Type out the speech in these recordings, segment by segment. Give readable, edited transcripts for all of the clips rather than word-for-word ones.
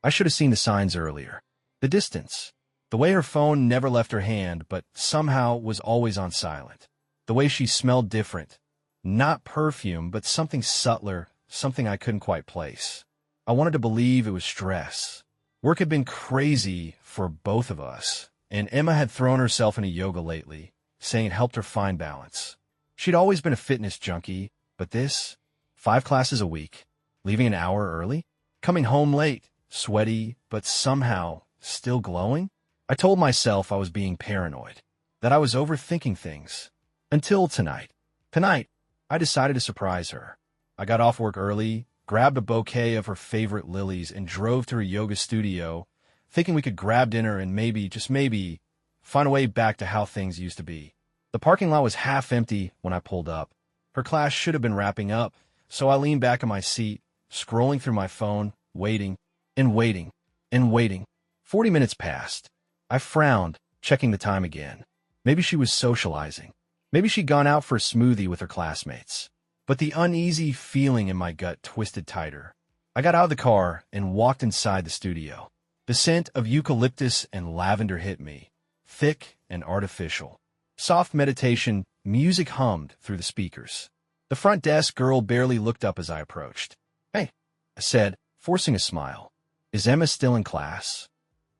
I should have seen the signs earlier. The distance. The way her phone never left her hand, but somehow was always on silent. The way she smelled different. Not perfume, but something subtler, something I couldn't quite place. I wanted to believe it was stress. Work had been crazy for both of us, and Emma had thrown herself into yoga lately, saying it helped her find balance. She'd always been a fitness junkie, but this? 5 classes a week, leaving an hour early, coming home late, sweaty, but somehow still glowing? I told myself I was being paranoid, that I was overthinking things. Until tonight. Tonight, I decided to surprise her. I got off work early, grabbed a bouquet of her favorite lilies, and drove to her yoga studio, thinking we could grab dinner and maybe, just maybe, find a way back to how things used to be. The parking lot was half empty when I pulled up. Her class should have been wrapping up, so I leaned back in my seat, scrolling through my phone, waiting, and waiting, and waiting. 40 minutes passed. I frowned, checking the time again. Maybe she was socializing. Maybe she'd gone out for a smoothie with her classmates. But the uneasy feeling in my gut twisted tighter. I got out of the car and walked inside the studio. The scent of eucalyptus and lavender hit me, thick and artificial. Soft meditation, music hummed through the speakers. The front desk girl barely looked up as I approached. "Hey," I said, forcing a smile. "Is Emma still in class?"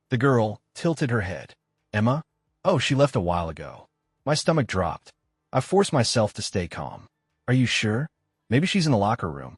The girl tilted her head. "Emma? Oh, she left a while ago." My stomach dropped. I forced myself to stay calm. "Are you sure? Maybe she's in the locker room."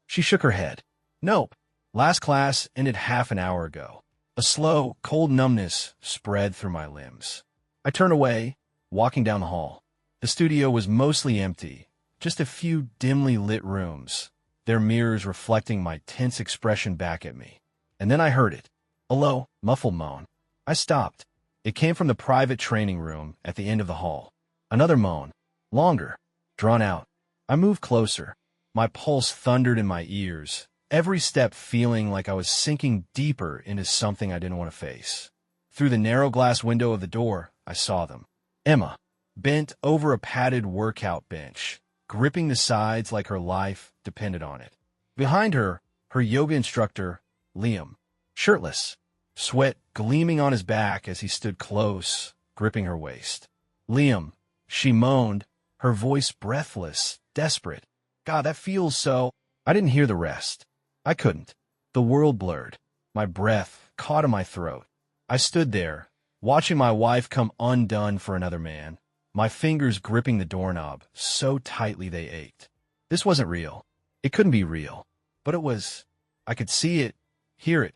She shook her head. "Nope. Last class ended half an hour ago." A slow, cold numbness spread through my limbs. I turned away, walking down the hall. The studio was mostly empty, just a few dimly lit rooms, their mirrors reflecting my tense expression back at me. And then I heard it. A low, muffled moan. I stopped. It came from the private training room at the end of the hall. Another moan. Longer. Drawn out. I moved closer. My pulse thundered in my ears, every step feeling like I was sinking deeper into something I didn't want to face. Through the narrow glass window of the door, I saw them. Emma, bent over a padded workout bench, gripping the sides like her life depended on it. Behind her, her yoga instructor, Liam, shirtless, sweat gleaming on his back as he stood close, gripping her waist. "Liam," she moaned, her voice breathless, desperate. "God, that feels so—" I didn't hear the rest. I couldn't. The world blurred. My breath caught in my throat. I stood there, watching my wife come undone for another man, my fingers gripping the doorknob so tightly they ached. This wasn't real. It couldn't be real. But it was. I could see it, hear it,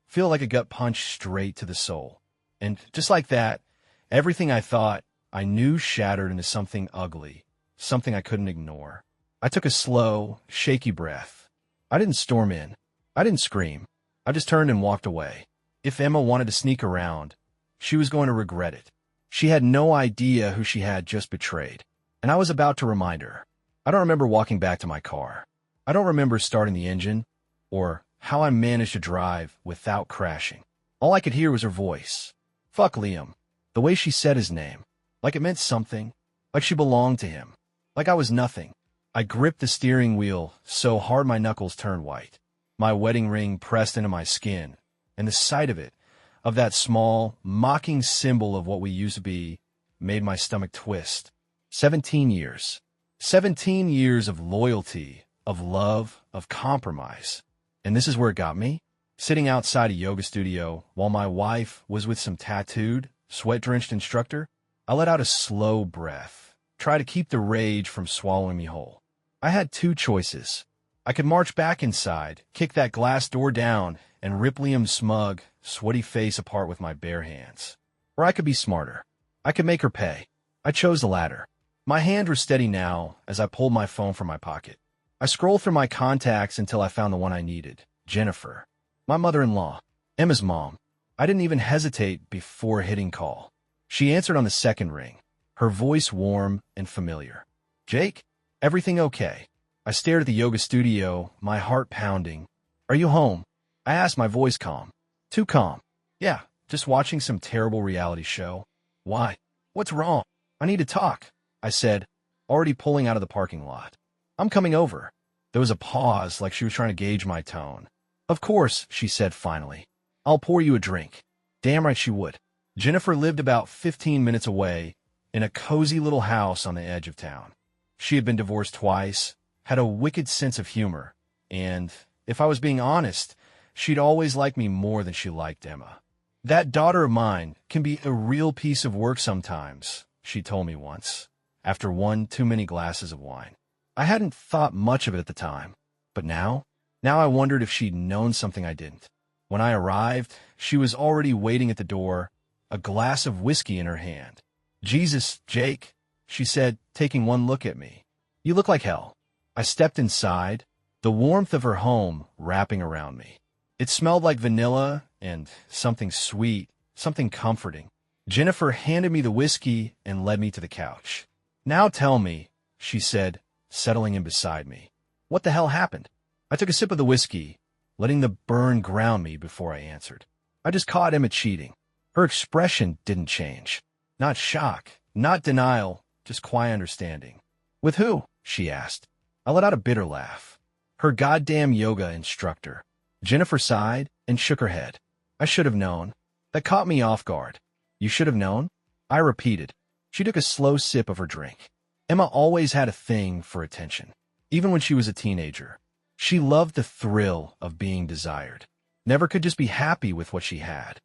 feel like a gut punch straight to the soul. And just like that, everything I thought I knew shattered into something ugly, something I couldn't ignore. I took a slow, shaky breath. I didn't storm in. I didn't scream. I just turned and walked away. If Emma wanted to sneak around, she was going to regret it. She had no idea who she had just betrayed. And I was about to remind her. I don't remember walking back to my car. I don't remember starting the engine, or how I managed to drive without crashing. All I could hear was her voice. Fuck Liam. The way she said his name. Like it meant something. Like she belonged to him. Like I was nothing. I gripped the steering wheel so hard my knuckles turned white. My wedding ring pressed into my skin, and the sight of it, of that small, mocking symbol of what we used to be, made my stomach twist. 17 years. 17 years of loyalty, of love, of compromise. And this is where it got me? Sitting outside a yoga studio while my wife was with some tattooed, sweat-drenched instructor, I let out a slow breath, try to keep the rage from swallowing me whole. I had 2 choices. I could march back inside, kick that glass door down, and rip Liam's smug, sweaty face apart with my bare hands. Or I could be smarter. I could make her pay. I chose the latter. My hands were steady now as I pulled my phone from my pocket. I scrolled through my contacts until I found the one I needed, Jennifer. My mother-in-law, Emma's mom. I didn't even hesitate before hitting call. She answered on the second ring, her voice warm and familiar. "Jake, everything okay?" I stared at the yoga studio, my heart pounding. "Are you home?" I asked, my voice calm. Too calm. "Yeah, just watching some terrible reality show." "Why? What's wrong?" "I need to talk," I said, already pulling out of the parking lot. "I'm coming over." There was a pause, like she was trying to gauge my tone. "Of course," she said finally. I'll pour you a drink. Damn right she would. Jennifer lived about 15 minutes away in a cozy little house on the edge of town. She had been divorced twice, had a wicked sense of humor, and, if I was being honest, she'd always liked me more than she liked Emma. That daughter of mine can be a real piece of work sometimes, she told me once, after one too many glasses of wine. I hadn't thought much of it at the time, but now I wondered if she'd known something I didn't. When I arrived, she was already waiting at the door, a glass of whiskey in her hand. "Jesus, Jake," she said, taking one look at me. "You look like hell." I stepped inside, the warmth of her home wrapping around me. It smelled like vanilla and something sweet, something comforting. Jennifer handed me the whiskey and led me to the couch. "Now tell me," she said, settling in beside me. "What the hell happened?" I took a sip of the whiskey, letting the burn ground me before I answered. I just caught Emma cheating. Her expression didn't change. Not shock, not denial, just quiet understanding. "With who?" she asked. I let out a bitter laugh. "Her goddamn yoga instructor." Jennifer sighed and shook her head. "I should have known. That caught me off guard." "You should have known?" I repeated. She took a slow sip of her drink. Emma always had a thing for attention, even when she was a teenager. She loved the thrill of being desired. Never could just be happy with what she had.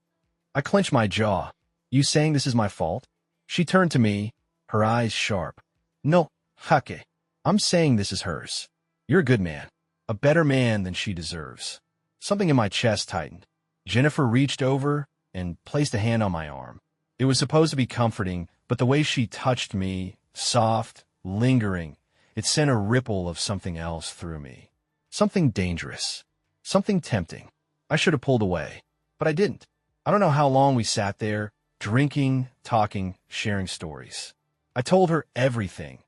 I clenched my jaw. "You saying this is my fault?" She turned to me, her eyes sharp. "No, Hake. I'm saying this is hers. You're a good man. A better man than she deserves." Something in my chest tightened. Jennifer reached over and placed a hand on my arm. It was supposed to be comforting, but the way she touched me, soft, lingering, it sent a ripple of something else through me. Something dangerous. Something tempting. I should have pulled away, but I didn't. I don't know how long we sat there, drinking, talking, sharing stories. I told her everything.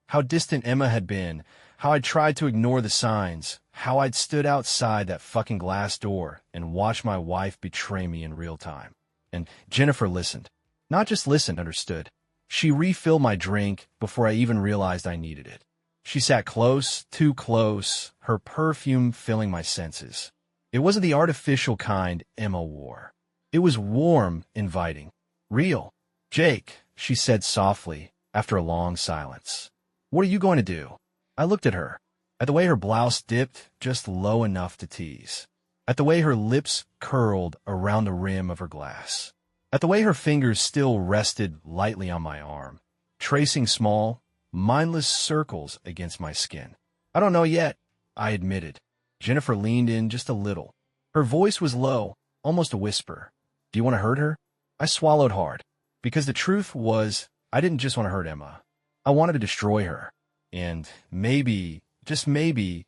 How distant Emma had been, how I'd tried to ignore the signs, how I'd stood outside that fucking glass door and watched my wife betray me in real time. And Jennifer listened. Not just listened, understood. She refilled my drink before I even realized I needed it. She sat close, too close, her perfume filling my senses. It wasn't the artificial kind Emma wore. It was warm, inviting, real. "Jake," she said softly, after a long silence. "What are you going to do?" I looked at her, at the way her blouse dipped just low enough to tease, at the way her lips curled around the rim of her glass, at the way her fingers still rested lightly on my arm, tracing small, mindless circles against my skin. "I don't know yet," I admitted. Jennifer leaned in just a little. Her voice was low, almost a whisper. "Do you want to hurt her?" I swallowed hard, because the truth was, I didn't just want to hurt Emma. I wanted to destroy her. And maybe, just maybe,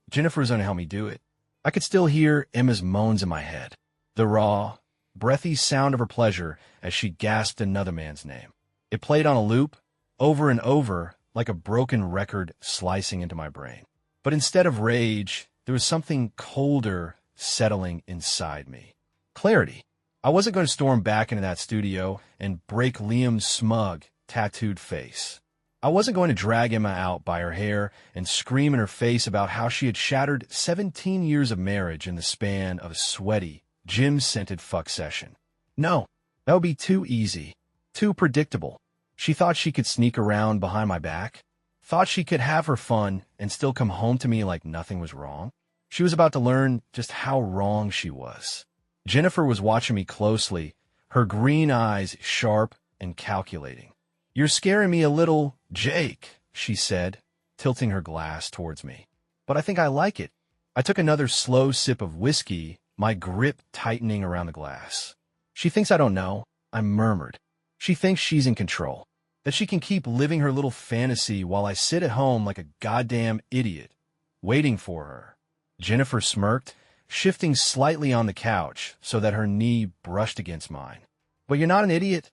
Jennifer was going to help me do it. I could still hear Emma's moans in my head, the raw, breathy sound of her pleasure as she gasped another man's name. It played on a loop, over and over, like a broken record slicing into my brain. But instead of rage, there was something colder settling inside me. Clarity. I wasn't going to storm back into that studio and break Liam's smug, tattooed face. I wasn't going to drag Emma out by her hair and scream in her face about how she had shattered 17 years of marriage in the span of a sweaty, gym-scented fuck session. No, that would be too easy, too predictable. She thought she could sneak around behind my back, thought she could have her fun and still come home to me like nothing was wrong. She was about to learn just how wrong she was. Jennifer was watching me closely, her green eyes sharp and calculating. "You're scaring me a little, Jake," she said, tilting her glass towards me. "But I think I like it." I took another slow sip of whiskey, my grip tightening around the glass. "She thinks I don't know," I murmured. "She thinks she's in control, that she can keep living her little fantasy while I sit at home like a goddamn idiot, waiting for her." Jennifer smirked, shifting slightly on the couch so that her knee brushed against mine. "But you're not an idiot,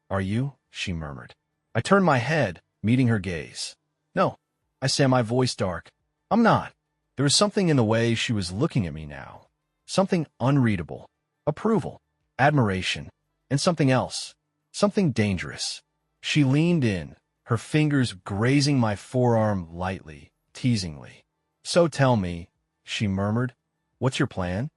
are you?" she murmured. I turned my head, meeting her gaze. "No," I said, my voice dark. "I'm not." There was something in the way she was looking at me now. Something unreadable. Approval. Admiration. And something else. Something dangerous. She leaned in, her fingers grazing my forearm lightly, teasingly. "So tell me," she murmured, "what's your plan?"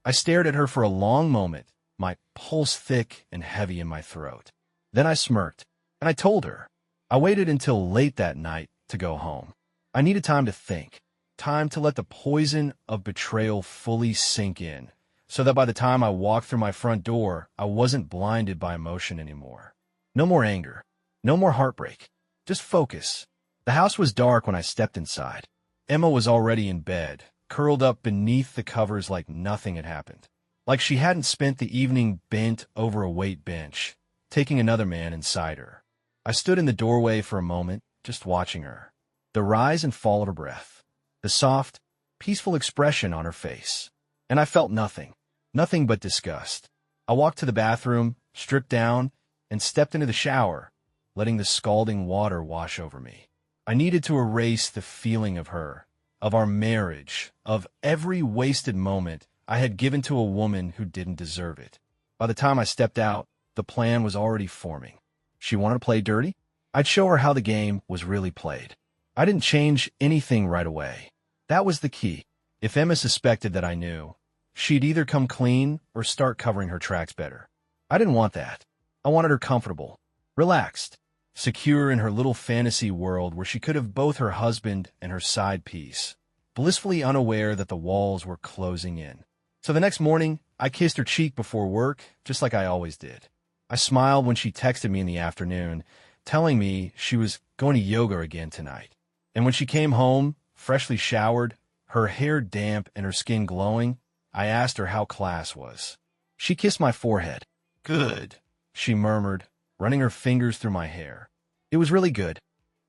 I stared at her for a long moment, my pulse thick and heavy in my throat. Then I smirked, and I told her. I waited until late that night to go home. I needed time to think, time to let the poison of betrayal fully sink in, so that by the time I walked through my front door, I wasn't blinded by emotion anymore. No more anger, no more heartbreak, just focus. The house was dark when I stepped inside. Emma was already in bed, curled up beneath the covers like nothing had happened. Like she hadn't spent the evening bent over a weight bench, taking another man inside her. I stood in the doorway for a moment, just watching her. The rise and fall of her breath, the soft, peaceful expression on her face. And I felt nothing, nothing but disgust. I walked to the bathroom, stripped down, and stepped into the shower, letting the scalding water wash over me. I needed to erase the feeling of her, of our marriage, of every wasted moment I had given to a woman who didn't deserve it. By the time I stepped out, the plan was already forming. She wanted to play dirty? I'd show her how the game was really played. I didn't change anything right away. That was the key. If Emma suspected that I knew, she'd either come clean or start covering her tracks better. I didn't want that. I wanted her comfortable, relaxed, secure in her little fantasy world where she could have both her husband and her side piece, blissfully unaware that the walls were closing in. So the next morning, I kissed her cheek before work, just like I always did. I smiled when she texted me in the afternoon, telling me she was going to yoga again tonight. And when she came home, freshly showered, her hair damp and her skin glowing, I asked her how class was. She kissed my forehead. "Good," she murmured, running her fingers through my hair. "It was really good."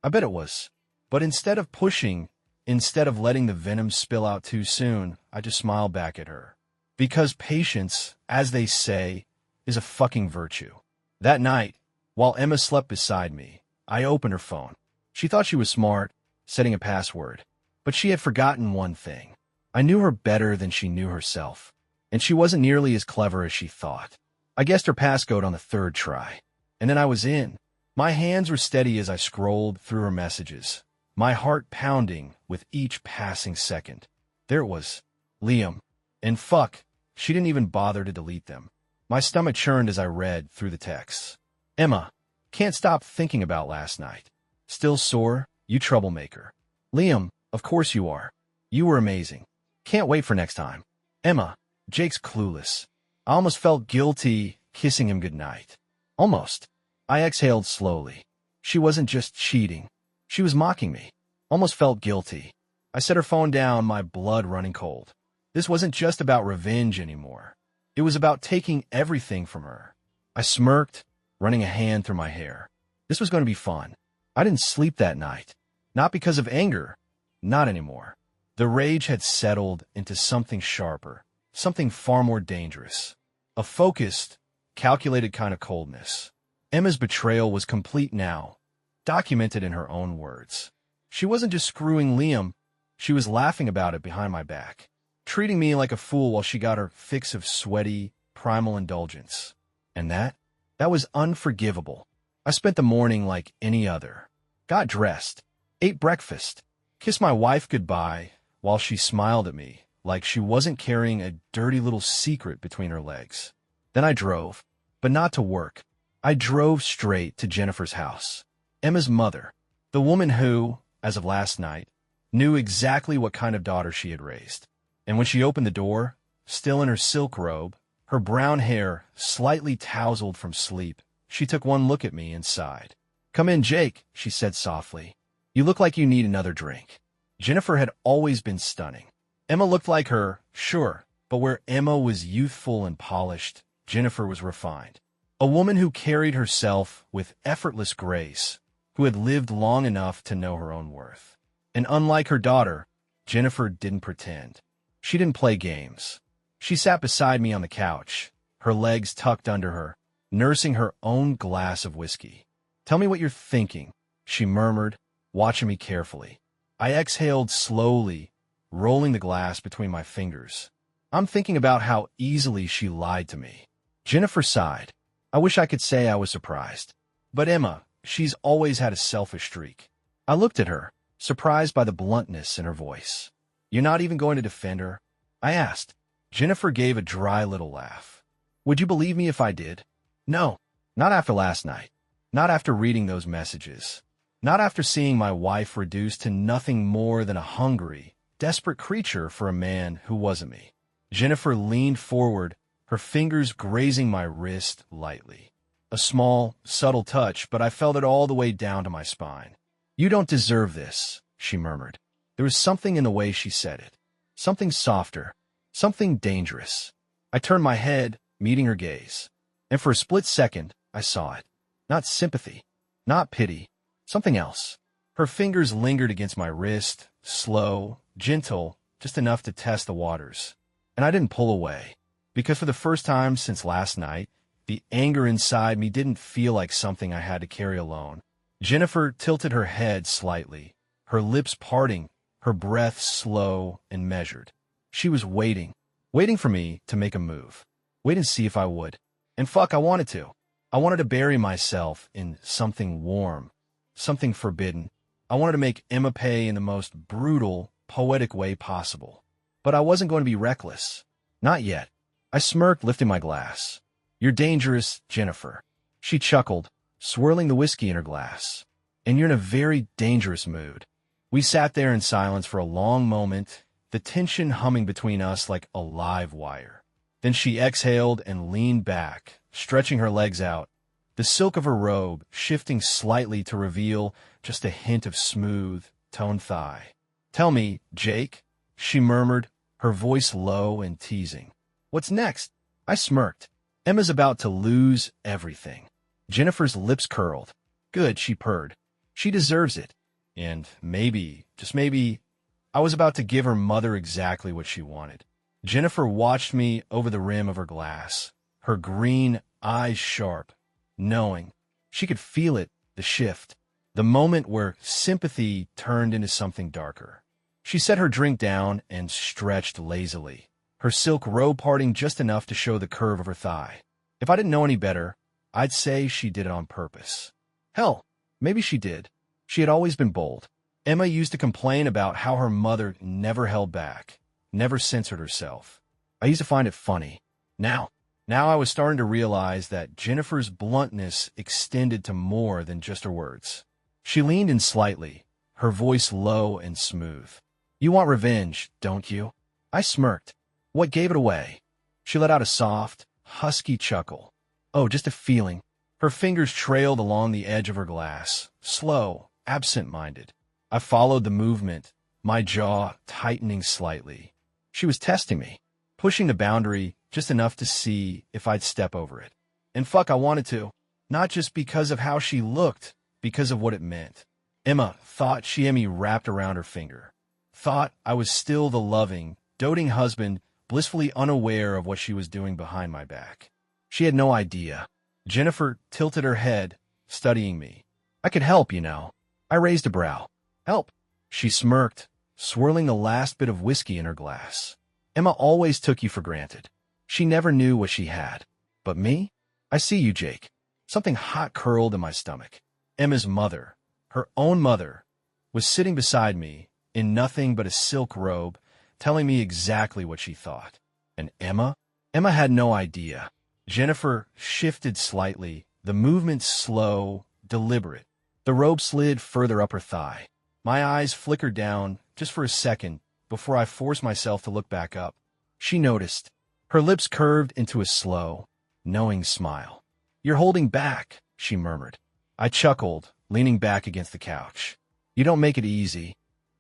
I bet it was. But instead of pushing, instead of letting the venom spill out too soon, I just smiled back at her. Because patience, as they say, is a fucking virtue. That night, while Emma slept beside me, I opened her phone. She thought she was smart, setting a password. But she had forgotten one thing. I knew her better than she knew herself, and she wasn't nearly as clever as she thought. I guessed her passcode on the third try, and then I was in. My hands were steady as I scrolled through her messages, my heart pounding with each passing second. There it was, Liam. And fuck, she didn't even bother to delete them. My stomach churned as I read through the texts. "Emma, can't stop thinking about last night. Still sore, you troublemaker. Liam, of course you are. You were amazing. Can't wait for next time. Emma, Jake's clueless. I almost felt guilty kissing him goodnight. Almost." I exhaled slowly. She wasn't just cheating. She was mocking me. Almost felt guilty. I set her phone down, my blood running cold. This wasn't just about revenge anymore. It was about taking everything from her. I smirked, running a hand through my hair. This was going to be fun. I didn't sleep that night. Not because of anger. Not anymore. The rage had settled into something sharper, something far more dangerous. A focused, calculated kind of coldness. Emma's betrayal was complete now, documented in her own words. She wasn't just screwing Liam, she was laughing about it behind my back, treating me like a fool while she got her fix of sweaty, primal indulgence. And that was unforgivable. I spent the morning like any other. Got dressed, ate breakfast, kissed my wife goodbye while she smiled at me like she wasn't carrying a dirty little secret between her legs. Then I drove, but not to work. I drove straight to Jennifer's house, Emma's mother, the woman who, as of last night, knew exactly what kind of daughter she had raised. And when she opened the door, still in her silk robe, her brown hair slightly tousled from sleep, she took one look at me and sighed. "Come in, Jake," she said softly. "You look like you need another drink." Jennifer had always been stunning. Emma looked like her, sure, but where Emma was youthful and polished, Jennifer was refined. A woman who carried herself with effortless grace, who had lived long enough to know her own worth. And unlike her daughter, Jennifer didn't pretend. She didn't play games. She sat beside me on the couch, her legs tucked under her, nursing her own glass of whiskey. "Tell me what you're thinking," she murmured, watching me carefully. I exhaled slowly, rolling the glass between my fingers. "I'm thinking about how easily she lied to me." Jennifer sighed. I wish I could say I was surprised. But Emma, she's always had a selfish streak. I looked at her, surprised by the bluntness in her voice. "You're not even going to defend her?" I asked. Jennifer gave a dry little laugh. Would you believe me if I did? No, not after last night. Not after reading those messages. Not after seeing my wife reduced to nothing more than a hungry, desperate creature for a man who wasn't me. Jennifer leaned forward, her fingers grazing my wrist lightly. A small, subtle touch, but I felt it all the way down to my spine. You don't deserve this, she murmured. There was something in the way she said it. Something softer, something dangerous. I turned my head, meeting her gaze. And for a split second, I saw it. Not sympathy, not pity, something else. Her fingers lingered against my wrist, slow, gentle, just enough to test the waters. And I didn't pull away, because for the first time since last night, the anger inside me didn't feel like something I had to carry alone. Jennifer tilted her head slightly, her lips parting, her breath slow and measured. She was waiting for me to make a move. Wait and see if I would. And fuck, I wanted to. I wanted to bury myself in something warm, something forbidden. I wanted to make Emma pay in the most brutal, poetic way possible. But I wasn't going to be reckless. Not yet. I smirked, lifting my glass. You're dangerous, Jennifer. She chuckled, swirling the whiskey in her glass. And you're in a very dangerous mood. We sat there in silence for a long moment, the tension humming between us like a live wire. Then she exhaled and leaned back, stretching her legs out, the silk of her robe shifting slightly to reveal just a hint of smooth, toned thigh. Tell me, Jake, she murmured, her voice low and teasing. What's next? I smirked. Emma's about to lose everything. Jennifer's lips curled. Good, she purred. She deserves it. And maybe, just maybe, I was about to give her mother exactly what she wanted. Jennifer watched me over the rim of her glass, her green eyes sharp, knowing. She could feel it, the shift, the moment where sympathy turned into something darker. She set her drink down and stretched lazily, her silk robe parting just enough to show the curve of her thigh. If I didn't know any better, I'd say she did it on purpose. Hell, maybe she did. She had always been bold. Emma used to complain about how her mother never held back, never censored herself. I used to find it funny. Now I was starting to realize that Jennifer's bluntness extended to more than just her words. She leaned in slightly, her voice low and smooth. You want revenge, don't you? I smirked. What gave it away? She let out a soft, husky chuckle. Oh, just a feeling. Her fingers trailed along the edge of her glass, slow, absent-minded. I followed the movement, my jaw tightening slightly. She was testing me, pushing the boundary just enough to see if I'd step over it. And fuck, I wanted to. Not just because of how she looked, because of what it meant. Emma thought she had me wrapped around her finger. Thought I was still the loving, doting husband, blissfully unaware of what she was doing behind my back. She had no idea. Jennifer tilted her head, studying me. I could help, you know. I raised a brow. Help. She smirked, swirling the last bit of whiskey in her glass. Emma always took you for granted. She never knew what she had. But me? I see you, Jake. Something hot curled in my stomach. Emma's mother, her own mother, was sitting beside me, in nothing but a silk robe, telling me exactly what she thought. And Emma? Emma had no idea. Jennifer shifted slightly, the movement slow, deliberate. The robe slid further up her thigh. My eyes flickered down just for a second before I forced myself to look back up. She noticed. Her lips curved into a slow, knowing smile. You're holding back, she murmured. I chuckled, leaning back against the couch. You don't make it easy.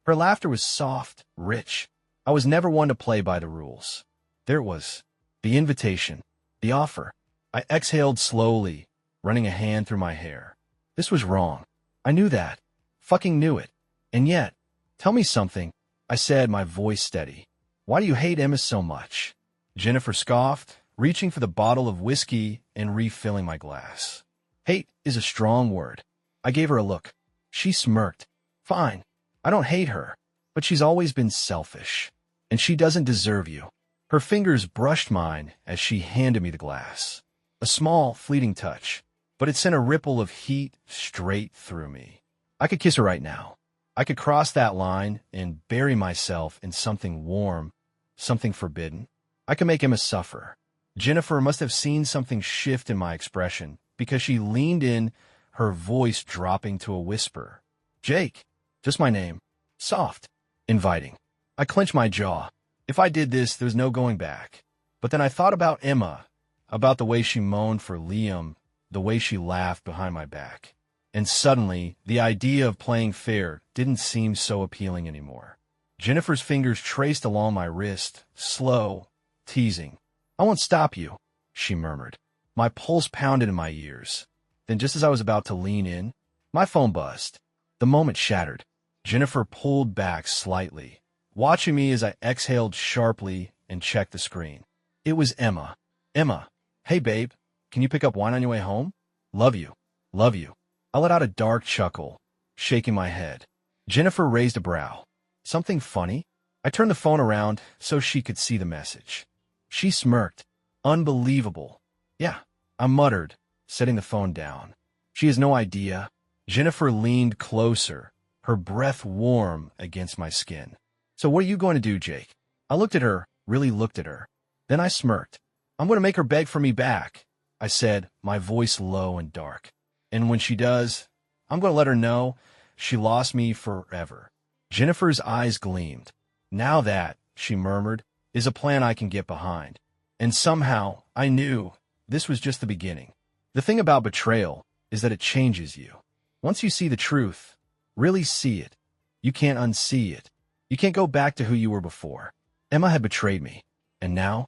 Her laughter was soft, rich. I was never one to play by the rules. There it was. The invitation. The offer. I exhaled slowly, running a hand through my hair. This was wrong. I knew that. Fucking knew it. And yet, tell me something, I said, my voice steady. Why do you hate Emma so much? Jennifer scoffed, reaching for the bottle of whiskey and refilling my glass. Hate is a strong word. I gave her a look. She smirked. Fine. I don't hate her, but she's always been selfish. And she doesn't deserve you. Her fingers brushed mine as she handed me the glass. A small, fleeting touch, but it sent a ripple of heat straight through me. I could kiss her right now. I could cross that line and bury myself in something warm, something forbidden. I can make Emma suffer. Jennifer must have seen something shift in my expression because she leaned in, her voice dropping to a whisper. Jake, just my name. Soft, inviting. I clenched my jaw. If I did this, there's no going back. But then I thought about Emma, about the way she moaned for Liam, the way she laughed behind my back. And suddenly, the idea of playing fair didn't seem so appealing anymore. Jennifer's fingers traced along my wrist, slow, teasing. I won't stop you, she murmured. My pulse pounded in my ears. Then just as I was about to lean in, my phone buzzed. The moment shattered. Jennifer pulled back slightly, watching me as I exhaled sharply and checked the screen. It was Emma. Emma, hey babe, can you pick up wine on your way home? Love you. Love you. I let out a dark chuckle, shaking my head. Jennifer raised a brow. Something funny? I turned the phone around so she could see the message. She smirked. Unbelievable. Yeah, I muttered, setting the phone down. She has no idea. Jennifer leaned closer, her breath warm against my skin. So what are you going to do, Jake? I looked at her, really looked at her. Then I smirked. I'm going to make her beg for me back, I said, my voice low and dark. And when she does, I'm going to let her know she lost me forever. Jennifer's eyes gleamed. Now that, she murmured, is a plan I can get behind. And somehow, I knew this was just the beginning. The thing about betrayal is that it changes you. Once you see the truth, really see it, you can't unsee it. You can't go back to who you were before. Emma had betrayed me. And now,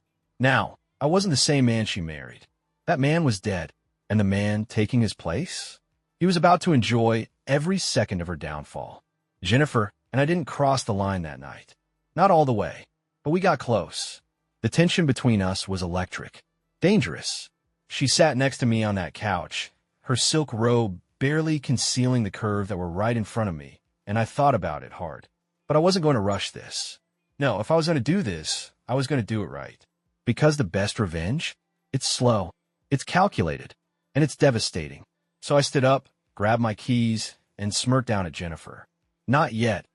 I wasn't the same man she married. That man was dead. And the man taking his place? He was about to enjoy every second of her downfall. Jennifer and I didn't cross the line that night. Not all the way, but we got close. The tension between us was electric. Dangerous. She sat next to me on that couch, her silk robe barely concealing the curves that were right in front of me, and I thought about it hard. But I wasn't going to rush this. No, if I was going to do this, I was going to do it right. Because the best revenge? It's slow. It's calculated. And it's devastating. So I stood up, grabbed my keys, and smirked down at Jennifer. Not yet.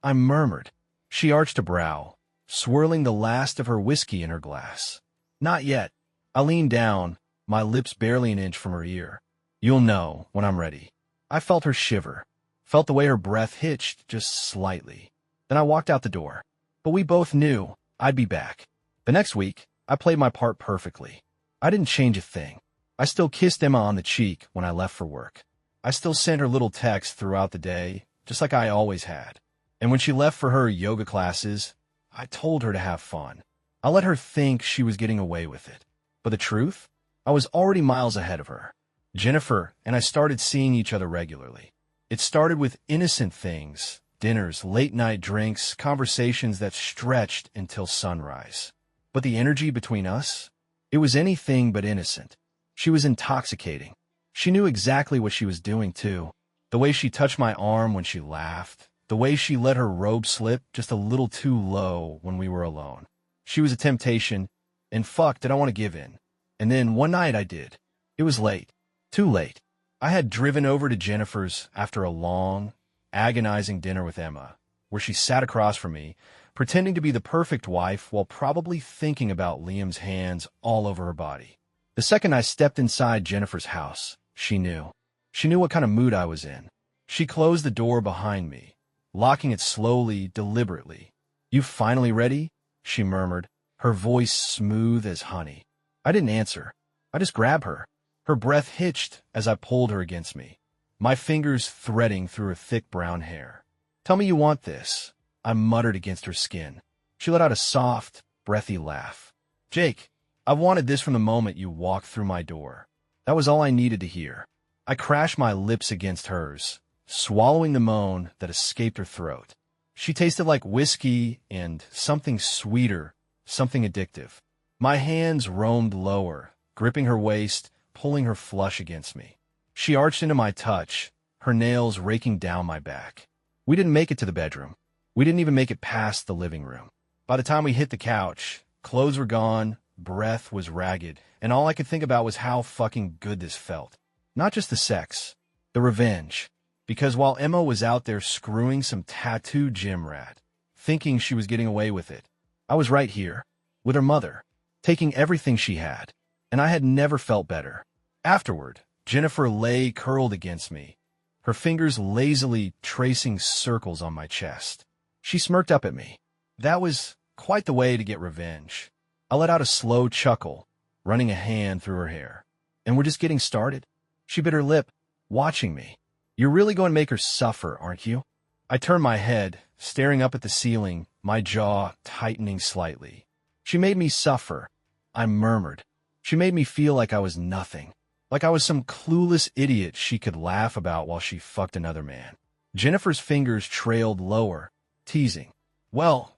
I murmured. She arched a brow, swirling the last of her whiskey in her glass. Not yet. I leaned down, my lips barely an inch from her ear. You'll know when I'm ready. I felt her shiver, felt the way her breath hitched just slightly. Then I walked out the door. But we both knew I'd be back. The next week, I played my part perfectly. I didn't change a thing. I still kissed Emma on the cheek when I left for work. I still sent her little texts throughout the day, just like I always had. And when she left for her yoga classes, I told her to have fun. I let her think she was getting away with it. But the truth? I was already miles ahead of her. Jennifer and I started seeing each other regularly. It started with innocent things, dinners, late-night drinks, conversations that stretched until sunrise. But the energy between us? It was anything but innocent. She was intoxicating. She knew exactly what she was doing, too. The way she touched my arm when she laughed. The way she let her robe slip just a little too low when we were alone. She was a temptation, and fuck, did I want to give in. And then one night I did. It was late. Too late. I had driven over to Jennifer's after a long, agonizing dinner with Emma, where she sat across from me, pretending to be the perfect wife while probably thinking about Liam's hands all over her body. The second I stepped inside Jennifer's house, she knew. She knew what kind of mood I was in. She closed the door behind me, locking it slowly, deliberately. You finally ready? She murmured, her voice smooth as honey. I didn't answer. I just grabbed her. Her breath hitched as I pulled her against me, my fingers threading through her thick brown hair. Tell me you want this, I muttered against her skin. She let out a soft, breathy laugh. Jake, I've wanted this from the moment you walked through my door. That was all I needed to hear. I crashed my lips against hers, swallowing the moan that escaped her throat. She tasted like whiskey and something sweeter, something addictive. My hands roamed lower, gripping her waist, pulling her flush against me. She arched into my touch, her nails raking down my back. We didn't make it to the bedroom. We didn't even make it past the living room. By the time we hit the couch, clothes were gone, breath was ragged, and all I could think about was how fucking good this felt. Not just the sex, the revenge. Because while Emma was out there screwing some tattooed gym rat, thinking she was getting away with it, I was right here, with her mother, taking everything she had, and I had never felt better. Afterward, Jennifer lay curled against me, her fingers lazily tracing circles on my chest. She smirked up at me. That was quite the way to get revenge. I let out a slow chuckle, running a hand through her hair. And we're just getting started? She bit her lip, watching me. You're really going to make her suffer, aren't you? I turned my head, staring up at the ceiling, my jaw tightening slightly. She made me suffer, I murmured. She made me feel like I was nothing, like I was some clueless idiot she could laugh about while she fucked another man. Jennifer's fingers trailed lower, teasing. Well,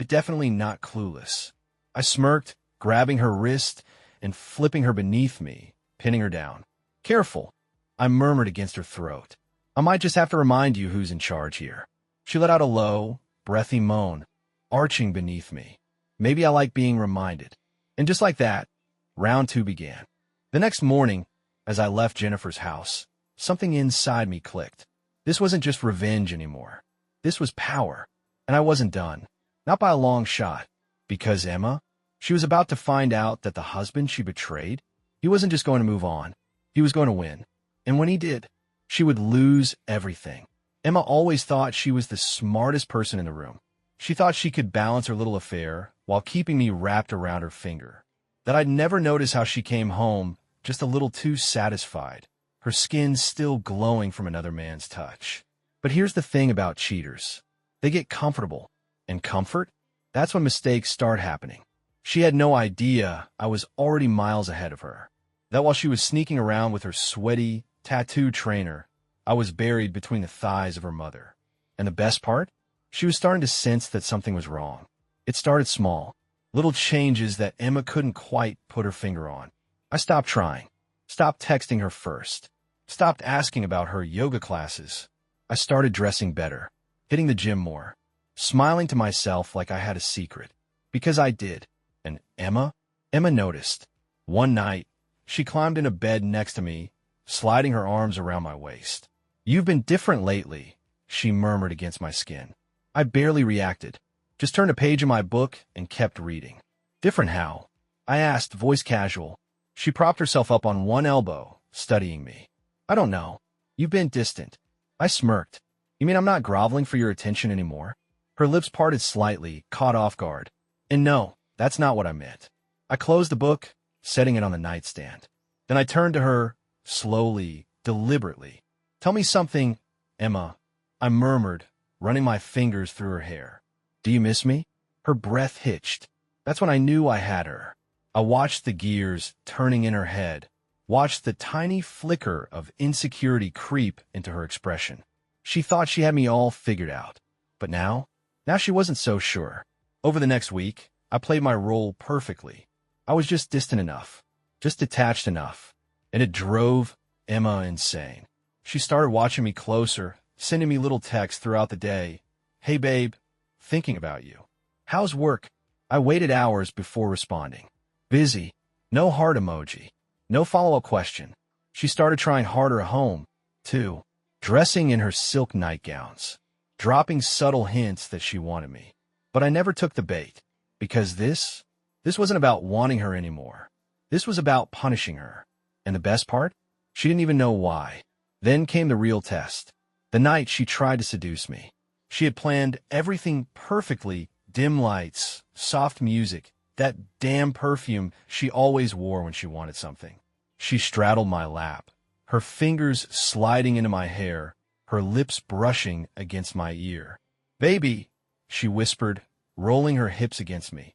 definitely not clueless. I smirked, grabbing her wrist and flipping her beneath me, pinning her down. Careful, I murmured against her throat. I might just have to remind you who's in charge here. She let out a low, breathy moan, arching beneath me. Maybe I like being reminded. And just like that, round 2 began. The next morning, as I left Jennifer's house, something inside me clicked. This wasn't just revenge anymore. This was power. And I wasn't done. Not by a long shot. Because Emma, she was about to find out that the husband she betrayed, he wasn't just going to move on. He was going to win. And when he did, she would lose everything. Emma always thought she was the smartest person in the room. She thought she could balance her little affair while keeping me wrapped around her finger. That I'd never notice how she came home just a little too satisfied, her skin still glowing from another man's touch. But here's the thing about cheaters. They get comfortable. And comfort? That's when mistakes start happening. She had no idea I was already miles ahead of her. That while she was sneaking around with her sweaty, tattooed trainer, I was buried between the thighs of her mother. And the best part? She was starting to sense that something was wrong. It started small. Little changes that Emma couldn't quite put her finger on. I stopped trying. Stopped texting her first. Stopped asking about her yoga classes. I started dressing better. Hitting the gym more. Smiling to myself like I had a secret. Because I did. And Emma noticed. One night, she climbed into bed next to me, sliding her arms around my waist. You've been different lately, she murmured against my skin. I barely reacted. Just turned a page in my book and kept reading. Different how? I asked, voice casual. She propped herself up on one elbow, studying me. I don't know. You've been distant. I smirked. You mean I'm not groveling for your attention anymore? Her lips parted slightly, caught off guard. And no, that's not what I meant. I closed the book, setting it on the nightstand. Then I turned to her, slowly, deliberately. Tell me something, Emma, I murmured, running my fingers through her hair. Do you miss me? Her breath hitched. That's when I knew I had her. I watched the gears turning in her head, watched the tiny flicker of insecurity creep into her expression. She thought she had me all figured out. But now she wasn't so sure. Over the next week, I played my role perfectly. I was just distant enough, just detached enough, and it drove Emma insane. She started watching me closer, sending me little texts throughout the day. Hey babe, thinking about you. How's work? I waited hours before responding. Busy. No heart emoji. No follow-up question. She started trying harder at home, too, dressing in her silk nightgowns, dropping subtle hints that she wanted me. But I never took the bait, because this wasn't about wanting her anymore. This was about punishing her. And the best part? She didn't even know why. Then came the real test. The night she tried to seduce me. She had planned everything perfectly, dim lights, soft music, that damn perfume she always wore when she wanted something. She straddled my lap, her fingers sliding into my hair, her lips brushing against my ear. Baby, she whispered, rolling her hips against me.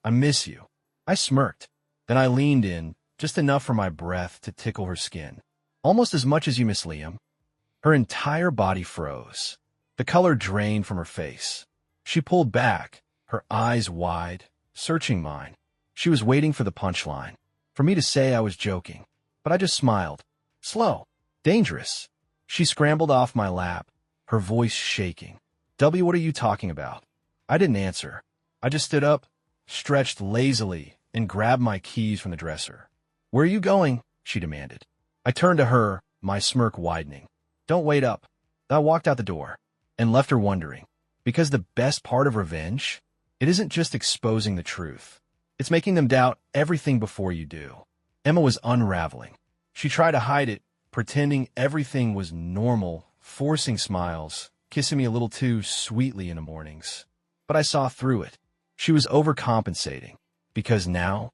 I miss you. I smirked. Then I leaned in, just enough for my breath to tickle her skin. Almost as much as you miss Liam. Her entire body froze. The color drained from her face. She pulled back, her eyes wide, searching mine. She was waiting for the punchline, for me to say I was joking. But I just smiled. Slow. Dangerous. She scrambled off my lap, her voice shaking. W, what are you talking about? I didn't answer. I just stood up, stretched lazily, and grabbed my keys from the dresser. Where are you going? She demanded. I turned to her, my smirk widening. Don't wait up. I walked out the door and left her wondering. Because the best part of revenge, it isn't just exposing the truth. It's making them doubt everything before you do. Emma was unraveling. She tried to hide it, pretending everything was normal, forcing smiles, kissing me a little too sweetly in the mornings. But I saw through it. She was overcompensating. Because now,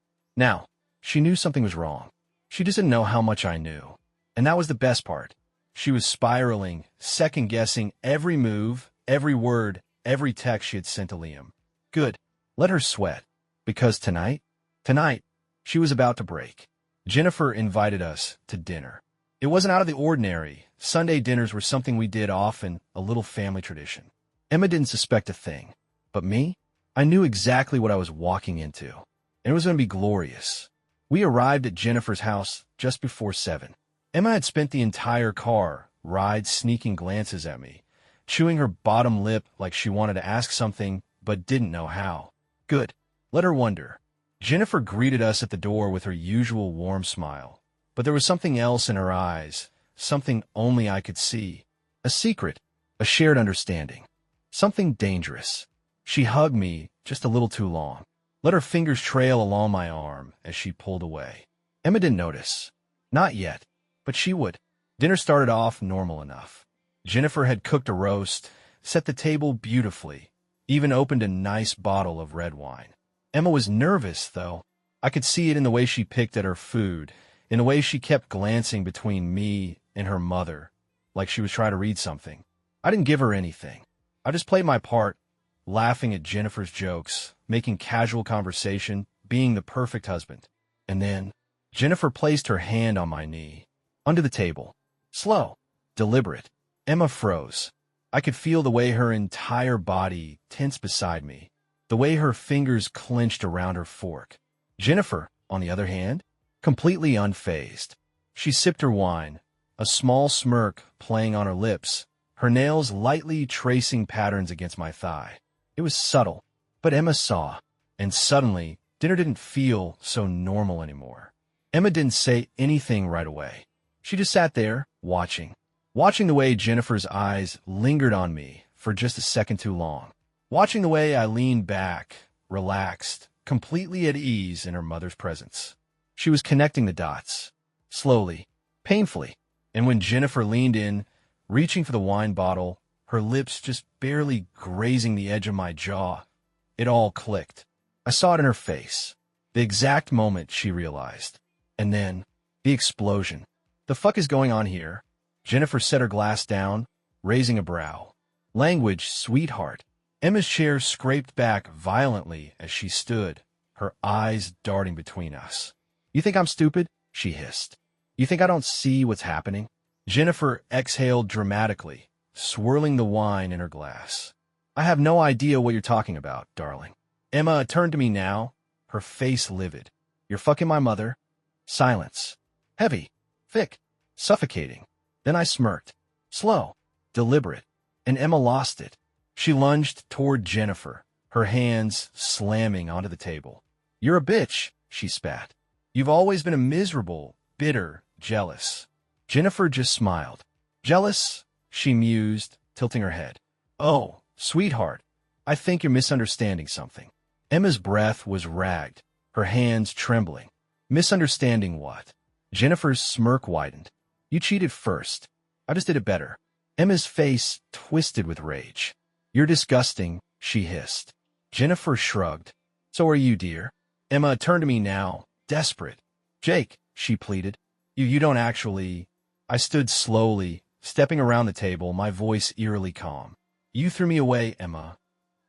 she knew something was wrong. She just didn't know how much I knew. And that was the best part. She was spiraling, second-guessing every move, every word, every text she had sent to Liam. Good. Let her sweat. Because tonight, she was about to break. Jennifer invited us to dinner. It wasn't out of the ordinary. Sunday dinners were something we did often, a little family tradition. Emma didn't suspect a thing. But me? I knew exactly what I was walking into. And it was going to be glorious. We arrived at Jennifer's house just before 7. Emma had spent the entire car ride sneaking glances at me, chewing her bottom lip like she wanted to ask something but didn't know how. Good. Let her wonder. Jennifer greeted us at the door with her usual warm smile. But there was something else in her eyes, something only I could see. A secret, a shared understanding. Something dangerous. She hugged me just a little too long. Let her fingers trail along my arm as she pulled away. Emma didn't notice. Not yet. But she would. Dinner started off normal enough. Jennifer had cooked a roast, set the table beautifully, even opened a nice bottle of red wine. Emma was nervous, though. I could see it in the way she picked at her food, in the way she kept glancing between me and her mother, like she was trying to read something. I didn't give her anything. I just played my part, laughing at Jennifer's jokes, making casual conversation, being the perfect husband. And then Jennifer placed her hand on my knee. Under the table. Slow. Deliberate. Emma froze. I could feel the way her entire body tensed beside me, the way her fingers clenched around her fork. Jennifer, on the other hand, completely unfazed. She sipped her wine, a small smirk playing on her lips, her nails lightly tracing patterns against my thigh. It was subtle, but Emma saw, and suddenly, dinner didn't feel so normal anymore. Emma didn't say anything right away. She just sat there, watching the way Jennifer's eyes lingered on me for just a second too long, watching the way I leaned back, relaxed, completely at ease in her mother's presence. She was connecting the dots, slowly, painfully, and when Jennifer leaned in, reaching for the wine bottle, her lips just barely grazing the edge of my jaw, it all clicked. I saw it in her face, the exact moment she realized. And then, the explosion. The fuck is going on here? Jennifer set her glass down, raising a brow. Language, sweetheart. Emma's chair scraped back violently as she stood, her eyes darting between us. You think I'm stupid? She hissed. You think I don't see what's happening? Jennifer exhaled dramatically, swirling the wine in her glass. I have no idea what you're talking about, darling. Emma turned to me now, her face livid. You're fucking my mother. Silence. Heavy. Thick. Suffocating. Then I smirked. Slow. Deliberate. And Emma lost it. She lunged toward Jennifer, her hands slamming onto the table. You're a bitch, she spat. You've always been a miserable, bitter, jealous. Jennifer just smiled. Jealous? She mused, tilting her head. Oh, sweetheart, I think you're misunderstanding something. Emma's breath was ragged, her hands trembling. Misunderstanding what? Jennifer's smirk widened. You cheated first. I just did it better. Emma's face twisted with rage. You're disgusting, she hissed. Jennifer shrugged. So are you, dear. Emma turned to me now, desperate. Jake, she pleaded. You don't actually... I stood slowly, stepping around the table, my voice eerily calm. You threw me away, Emma.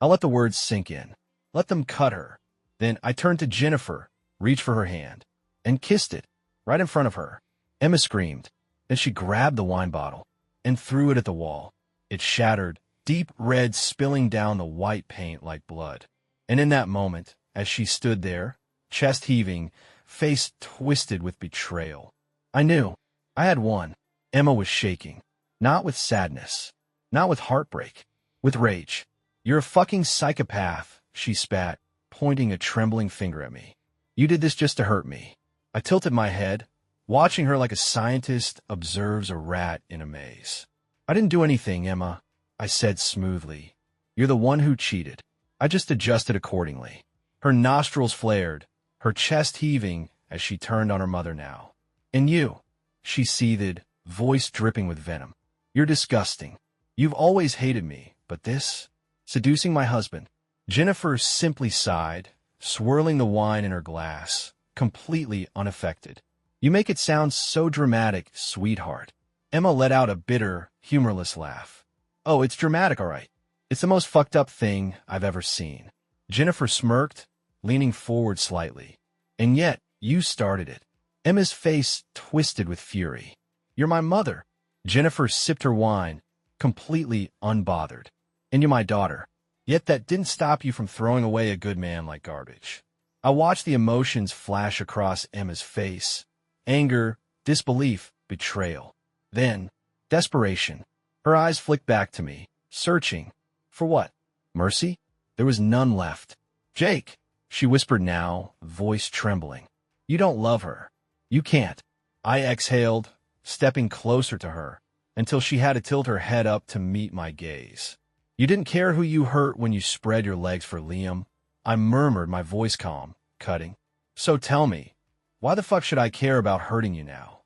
I'll let the words sink in. Let them cut her. Then I turned to Jennifer, reached for her hand, and kissed it, right in front of her. Emma screamed. Then she grabbed the wine bottle and threw it at the wall. It shattered, deep red spilling down the white paint like blood. And in that moment, as she stood there, chest heaving, face twisted with betrayal, I knew. I had won. Emma was shaking. Not with sadness. Not with heartbreak. With rage. You're a fucking psychopath, she spat, pointing a trembling finger at me. You did this just to hurt me. I tilted my head, watching her like a scientist observes a rat in a maze. I didn't do anything, Emma, I said smoothly. You're the one who cheated. I just adjusted accordingly. Her nostrils flared, her chest heaving as she turned on her mother now. "And you," she seethed, voice dripping with venom. "You're disgusting. You've always hated me, but this? Seducing my husband." Jennifer simply sighed, swirling the wine in her glass, completely unaffected. "You make it sound so dramatic, sweetheart." Emma let out a bitter, humorless laugh. "Oh, it's dramatic, all right. It's the most fucked up thing I've ever seen." Jennifer smirked, leaning forward slightly. "And yet, you started it." Emma's face twisted with fury. "You're my mother." Jennifer sipped her wine, completely unbothered. "And you're my daughter. Yet that didn't stop you from throwing away a good man like garbage." I watched the emotions flash across Emma's face. Anger, disbelief, betrayal. Then, desperation. Her eyes flicked back to me, searching. For what? Mercy? There was none left. "Jake," she whispered now, voice trembling. "You don't love her. You can't." I exhaled, stepping closer to her, until she had to tilt her head up to meet my gaze. "You didn't care who you hurt when you spread your legs for Liam," I murmured, my voice calm, cutting. "So tell me, why the fuck should I care about hurting you now?"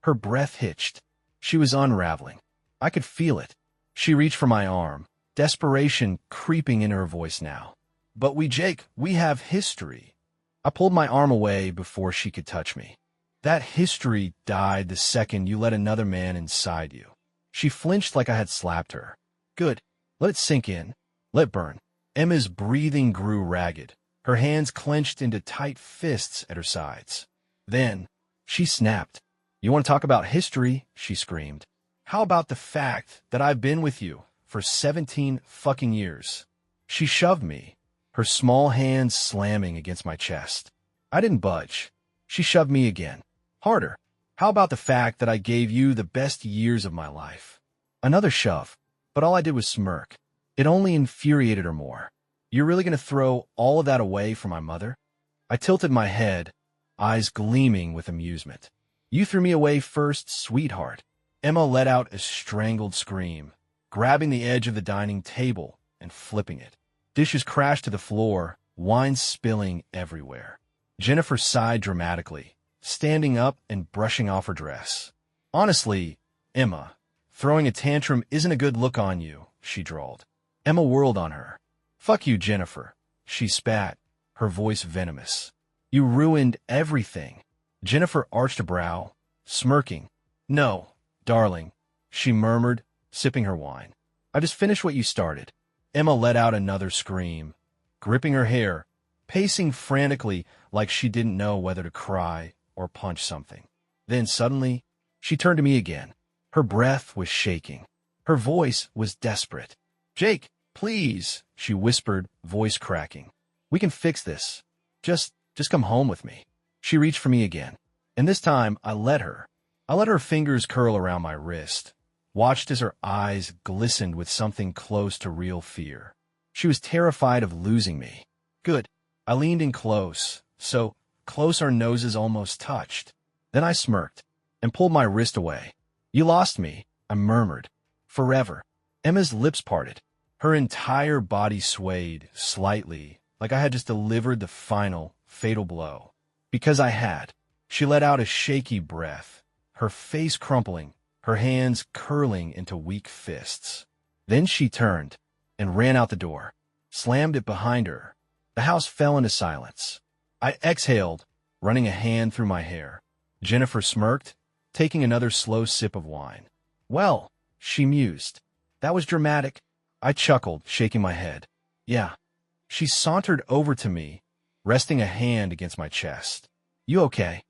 Her breath hitched. She was unraveling. I could feel it. She reached for my arm, desperation creeping into her voice now. "But Jake, we have history." I pulled my arm away before she could touch me. "That history died the second you let another man inside you." She flinched like I had slapped her. "Good. Let it sink in. Let it burn." Emma's breathing grew ragged, her hands clenched into tight fists at her sides. Then, she snapped. "You want to talk about history?" she screamed. "How about the fact that I've been with you for 17 fucking years?" She shoved me, her small hands slamming against my chest. I didn't budge. She shoved me again. Harder. "How about the fact that I gave you the best years of my life?" Another shove, but all I did was smirk. It only infuriated her more. "You're really going to throw all of that away for my mother?" I tilted my head, eyes gleaming with amusement. "You threw me away first, sweetheart." Emma let out a strangled scream, grabbing the edge of the dining table and flipping it. Dishes crashed to the floor, wine spilling everywhere. Jennifer sighed dramatically, standing up and brushing off her dress. "Honestly, Emma, throwing a tantrum isn't a good look on you," she drawled. Emma whirled on her. "Fuck you, Jennifer," she spat, her voice venomous. "You ruined everything." Jennifer arched a brow, smirking. "No, darling," she murmured, sipping her wine. "I just finished what you started." Emma let out another scream, gripping her hair, pacing frantically like she didn't know whether to cry or punch something. Then suddenly, she turned to me again. Her breath was shaking. Her voice was desperate. "Jake, please," she whispered, voice cracking. "We can fix this. Just come home with me." She reached for me again, and this time I let her. I let her fingers curl around my wrist, watched as her eyes glistened with something close to real fear. She was terrified of losing me. Good. I leaned in close, so close our noses almost touched. Then I smirked and pulled my wrist away. "You lost me," I murmured. "Forever." Emma's lips parted. Her entire body swayed slightly, like I had just delivered the final, fatal blow. Because I had. She let out a shaky breath, her face crumpling, her hands curling into weak fists. Then she turned and ran out the door, slammed it behind her. The house fell into silence. I exhaled, running a hand through my hair. Jennifer smirked, taking another slow sip of wine. "Well," she mused, "that was dramatic." I chuckled, shaking my head. "Yeah." She sauntered over to me, resting a hand against my chest. "You okay?"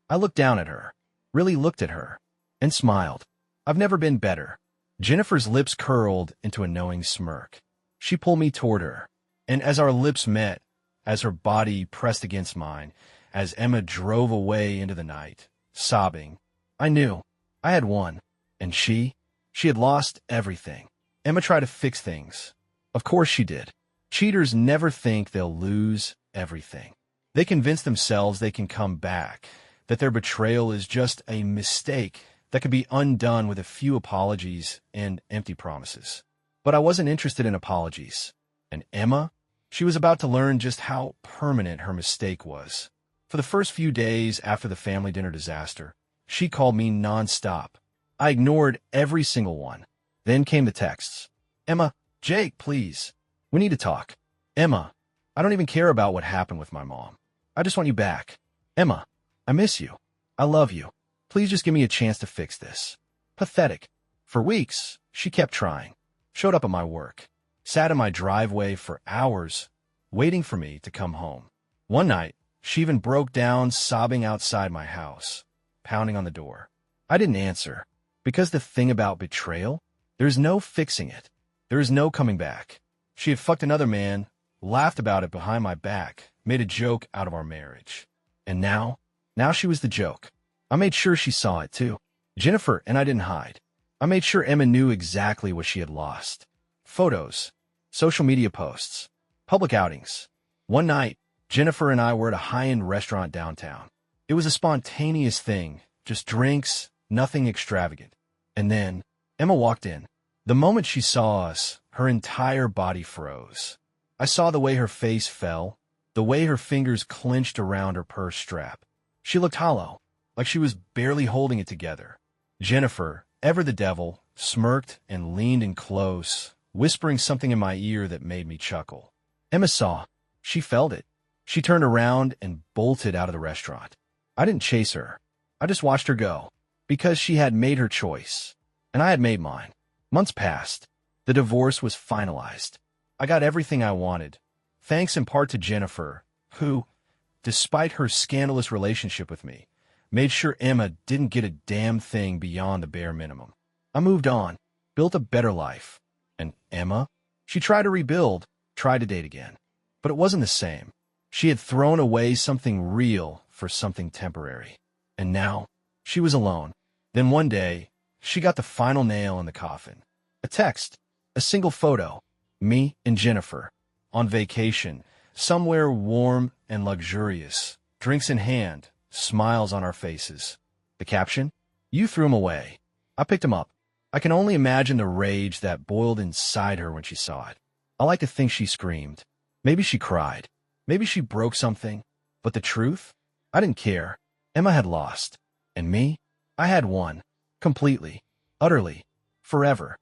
I looked down at her, really looked at her, and smiled. "I've never been better." Jennifer's lips curled into a knowing smirk. She pulled me toward her, and as our lips met, as her body pressed against mine, as Emma drove away into the night, sobbing, I knew I had won, and she had lost everything. Emma tried to fix things. Of course she did. Cheaters never think they'll lose everything. They convince themselves they can come back, that their betrayal is just a mistake that could be undone with a few apologies and empty promises. But I wasn't interested in apologies. And Emma? She was about to learn just how permanent her mistake was. For the first few days after the family dinner disaster, she called me nonstop. I ignored every single one. Then came the texts. Emma, Jake, please. We need to talk. Emma, I don't even care about what happened with my mom. I just want you back. Emma, I miss you. I love you. Please just give me a chance to fix this. Pathetic. For weeks, she kept trying. Showed up at my work. Sat in my driveway for hours, waiting for me to come home. One night, she even broke down sobbing outside my house, pounding on the door. I didn't answer, because the thing about betrayal, there's no fixing it. There is no coming back. She had fucked another man, laughed about it behind my back, made a joke out of our marriage. And now she was the joke. I made sure she saw it too. Jennifer and I didn't hide. I made sure Emma knew exactly what she had lost. Photos, social media posts, public outings. One night, Jennifer and I were at a high-end restaurant downtown. It was a spontaneous thing, just drinks, nothing extravagant. And then, Emma walked in. The moment she saw us, her entire body froze. I saw the way her face fell, the way her fingers clenched around her purse strap. She looked hollow, like she was barely holding it together. Jennifer, ever the devil, smirked and leaned in close, whispering something in my ear that made me chuckle. Emma saw. She felt it. She turned around and bolted out of the restaurant. I didn't chase her. I just watched her go, because she had made her choice, and I had made mine. Months passed. The divorce was finalized. I got everything I wanted, thanks in part to Jennifer, who, despite her scandalous relationship with me, made sure Emma didn't get a damn thing beyond the bare minimum. I moved on, built a better life. And Emma? She tried to rebuild, tried to date again. But it wasn't the same. She had thrown away something real for something temporary. And now, she was alone. Then one day, she got the final nail in the coffin. A text, a single photo, me and Jennifer, on vacation, somewhere warm and luxurious, drinks in hand, smiles on our faces. The caption? You threw him away. I picked him up. I can only imagine the rage that boiled inside her when she saw it. I like to think she screamed. Maybe she cried. Maybe she broke something. But the truth? I didn't care. Emma had lost. And me? I had won. Completely. Utterly. Forever.